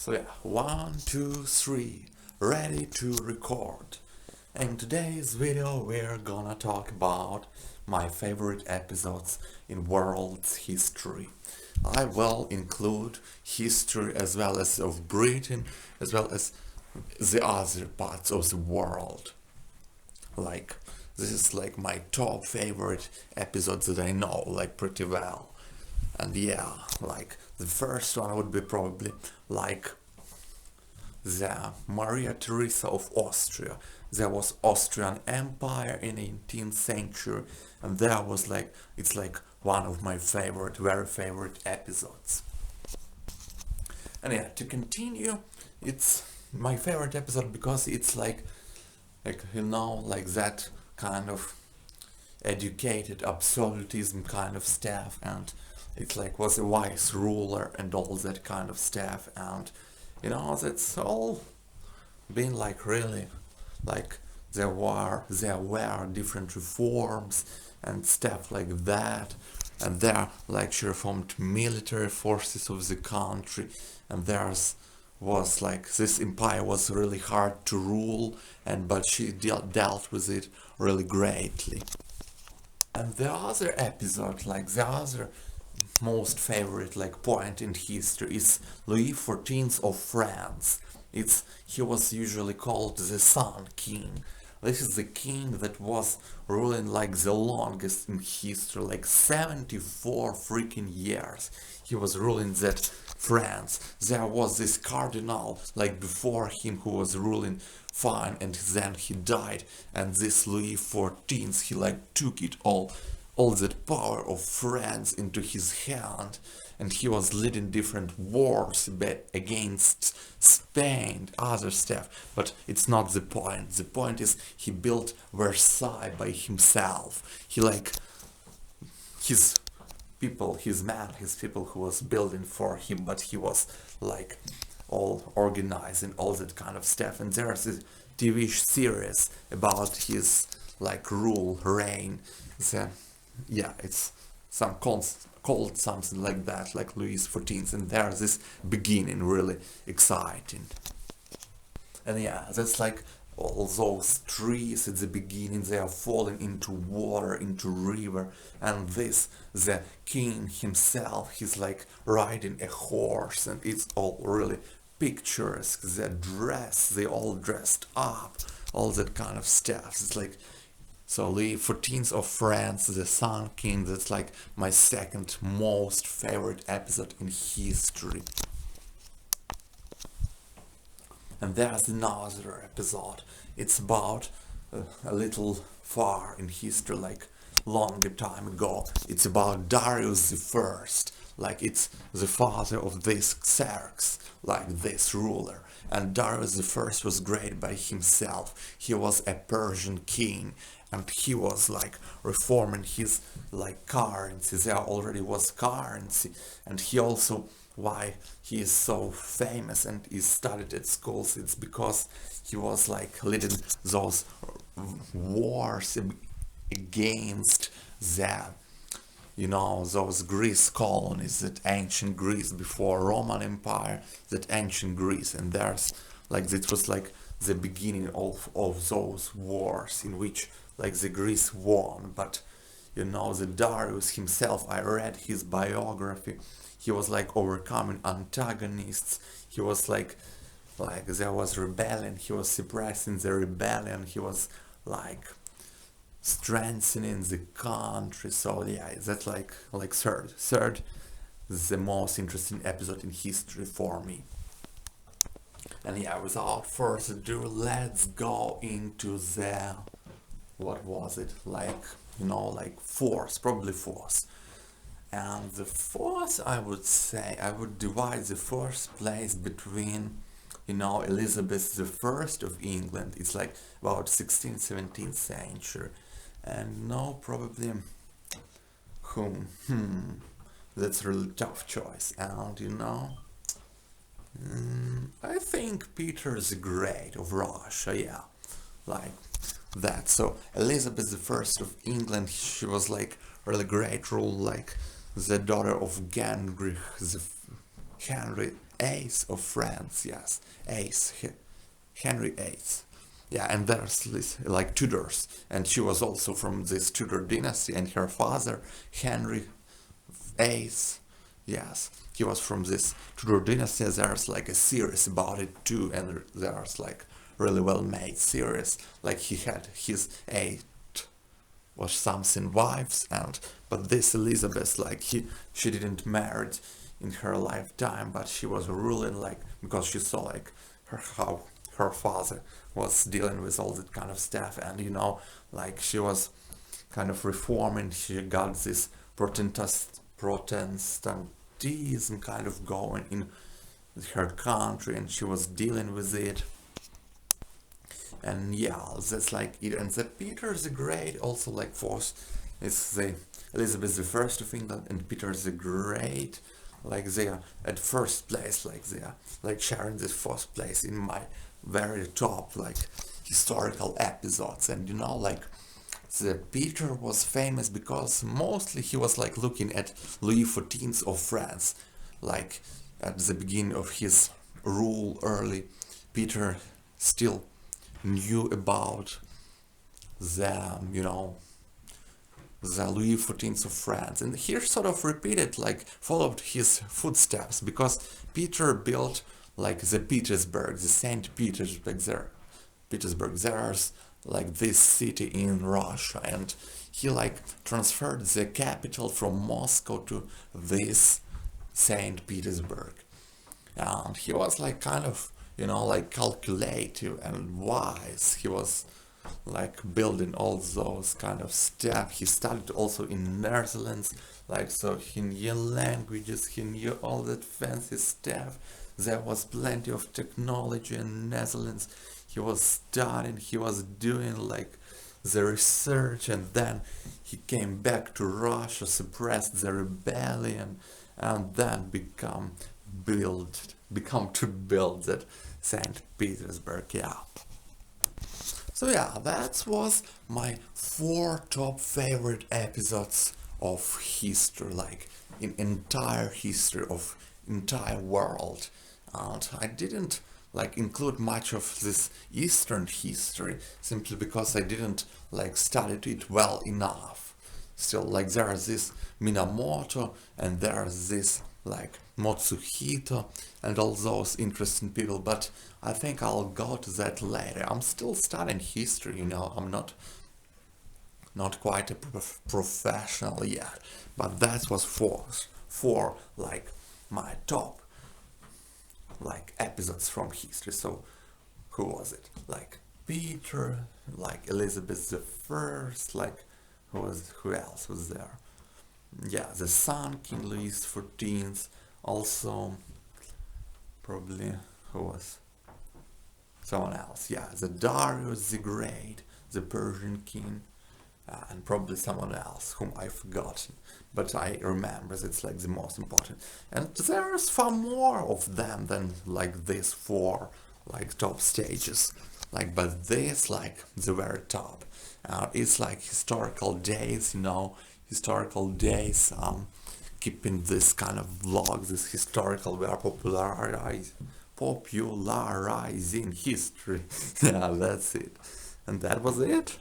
So yeah, 1, 2, 3, ready to record. In today's video we're gonna talk about my favorite episodes in world's history. I will include history as well as of Britain, as well as the other parts of the world. Like, this is like my top favorite episodes that I know like pretty well. And yeah, like the first one would be probably like the Maria Theresa of Austria. There was Austrian Empire in 18th century, and there was like, it's like one of my favorite, very favorite episodes. And yeah, to continue, it's my favorite episode because it's like like that kind of educated absolutism kind of stuff, and it's like was a wise ruler and all that kind of stuff, and that's all been like really like there were different reforms and stuff like that, and there like she reformed military forces of the country, and there's was like this empire was really hard to rule, and but she dealt with it really greatly. And the other episode, like the other most favorite like point in history, is Louis XIV of France. He was usually called the Sun King. This is the king that was ruling like the longest in history, like 74 freaking years. He was ruling that France. There was this cardinal like before him who was ruling fine, and then he died, and this Louis XIV, he like took it all that power of France into his hand, and he was leading different wars against Spain, other stuff, but it's not the point. The point is he built Versailles by himself. He like his people who was building for him, but he was like all organizing all that kind of stuff. And there's a TV series about his like reign. Yeah, it's called something like that, like Louis XIV, and there's this beginning really exciting. And yeah, that's like all those trees at the beginning, they are falling into water, into river, and the king himself, he's like riding a horse, and it's all really picturesque. They all dressed up, all that kind of stuff. It's like, so Louis XIV of France, the Sun King, that's like my second most favorite episode in history. And there's another episode. It's about a little far in history, like longer time ago. It's about Darius I. Like it's the father of this Xerxes, like this ruler. And Darius I was great by himself. He was a Persian king, and he was like reforming his like currency. There already was currency, and he also, why he is so famous and is studied at schools, it's because he was like leading those wars against those Greece colonies, that ancient Greece before Roman Empire, that ancient Greece. And there's like it was like the beginning of those wars in which like the Greece won. But the Darius himself, I read his biography, he was like overcoming antagonists. He was like there was rebellion, he was suppressing the rebellion, he was like strengthening the country. So yeah, that's like third the most interesting episode in history for me. And yeah, without further ado, let's go into the, what was it, like fourth, probably fourth. And the fourth, I would say, I would divide the first place between Elizabeth I of England. It's like about 16th, 17th century. And no, probably that's a really tough choice. And I think Peter the Great of Russia, yeah, like that. So Elizabeth I of England, she was like really great rule, like the daughter of Henry VIII of France, yes, Henry VIII. Yeah, and there's this, like Tudors, and she was also from this Tudor dynasty, and her father, Henry VIII, yes, he was from this Tudor dynasty. There's like a series about it too, and there's like really well made series. Like he had his 8 or something wives, and but this Elizabeth, like she didn't marry in her lifetime, but she was ruling, like, because she saw like how her father was dealing with all that kind of stuff, and like she was kind of reforming. She got this Protestantism kind of going in her country, and she was dealing with it. And yeah, that's like it. And the Peter the Great also, like, it's the Elizabeth I of England and Peter the Great, like they are at first place, like they are like sharing this first place in my very top like historical episodes. And like the Peter was famous because mostly he was like looking at Louis XIV of France, like at the beginning of his rule early. Peter still knew about the the Louis XIV of France, and he sort of repeated, like followed his footsteps, because Peter built like the Petersburg, the Saint Petersburg there. There's like this city in Russia, and he like transferred the capital from Moscow to this Saint Petersburg. And he was like kind of like calculative and wise. He was like building all those kind of stuff. He studied also in Netherlands, like, so he knew languages, he knew all that fancy stuff. There was plenty of technology in Netherlands. He was studying, he was doing like the research, and then he came back to Russia, suppressed the rebellion, and then become to build that St. Petersburg. Yeah. So yeah, that was my 4 top favorite episodes of history, like in entire history of entire world. And I didn't like include much of this Eastern history simply because I didn't like study it well enough. Still, like there's this Minamoto, and there's this like Motsuhito, and all those interesting people, but I think I'll go to that later. I'm still studying history, I'm not quite a professional yet, but that was four like my top like episodes from history. So who was it? Like Peter, like Elizabeth I, like who else was there? Yeah, the Sun King Louis XIV, also probably who was someone else. Yeah, the Darius the Great, the Persian king, and probably someone else whom I've forgotten, but I remember it's like the most important. And there's far more of them than like these 4 like top stages, like, but this like the very top. It's like historical days, historical days, keeping this kind of vlog, this historical, we are popularizing history. Yeah, that's it. And that was it.